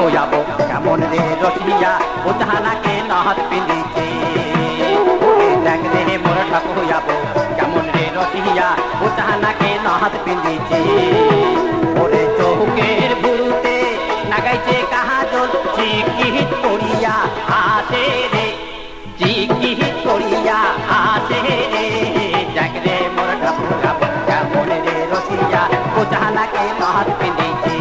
হইয়াবো কেমন রে রসিয়া ও জাহানাকে নহত পিঁধিছে দেখ রে মোর ঠাকুর হইয়াবো কেমন রে রসিয়া ও জাহানাকে নহত পিঁধিছে ওরে চৌকের ভুরুতে লাগাইছে কাহাজল চিকিৎ করিয়া আসে রে চিকিৎ করিয়া আসে রে দেখ রে মোর ঠাকুর হইয়াবো কেমন রে রসিয়া ও জাহানাকে নহত পিঁধিছে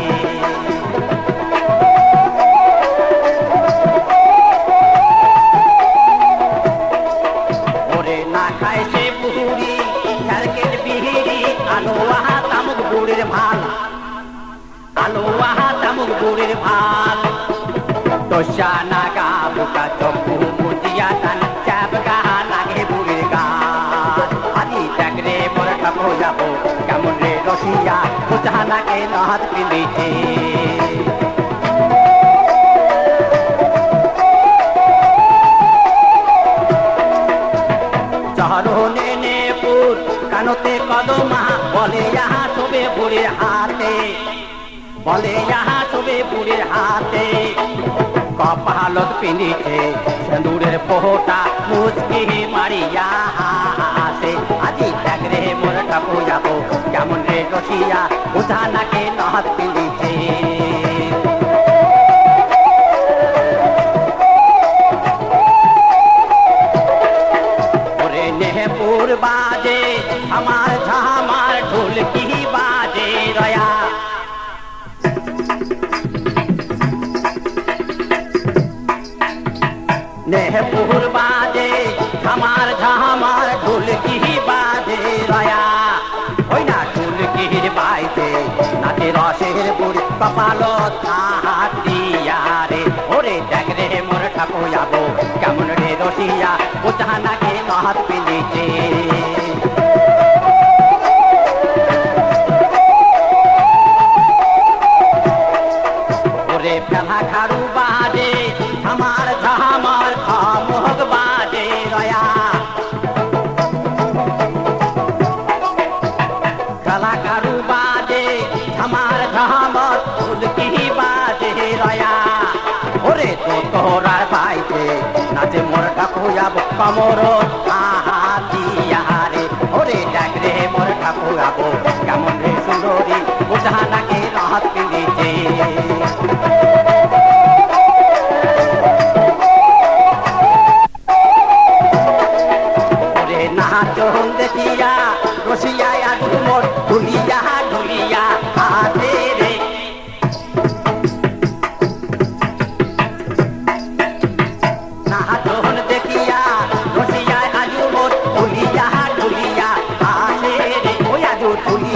ভাল তোষা নাগা বুকা চকু মুজিয়া তান চাপ গাহা লাগে বুড়ির গান আদি দেখ রে মোর ঠাকুর যাবো কেমন রে রসিয়া ও জাহানাকে নহত পিঁধিছে চরণে নেপুর কানতে কদমা বলে যাহা শোবে বুড়ির হাতে বলে যাহা শোবে বুড়ির হাতে কপালত পিঁধিছে সিঁদুরের ফোঁটা মুচকি মারিয়া হাসে আজি দেখ রে মোর ঠাকুর যাবো কেমন রে রসিয়া ও জাহানাকে নহত পিঁধিছে ওরে নেহপুর বাজে আমার ঝামার ঢোলকি বাজে রয়া নেহপুর বাজে ঝামার ঝামার ঢোলকি বাজে রয়া ওই না ঢোলকির বাইতে নাচে রসের বুড়ি কপালত হাতিয়া রে ওরে দেখ রে মোর ঠাকুর যাবো কেমন রে রসিয়া ও জাহানাকে নহত পিঁধিছে ওরে ফেলা খারু বাজে আমার ঝামার খামোগ বাজে রয়া ফেলা খারু বাজে আমার ঝামার ঢোলকি বাজে রয়া ওরে তো তোরার বাইতে নাচে মোর ঠাকুর যাবো কমর হাতিয়া রে ওরে দেখ রে মোর ঠাকুর যাবো কেমন রে সুন্দরী ও জাহানাকে নহত পিঁধিছে ওরে নাচন দেখিয়া রসিয়া আজ মোর ঢুলিয়া ঢুলিয়া হাতে রে নাচন দেখিয়া রসিয়া আজ মোর ঢুলিয়া ঢুলিয়া হাতে রে ওই আজ ঢুলিয়া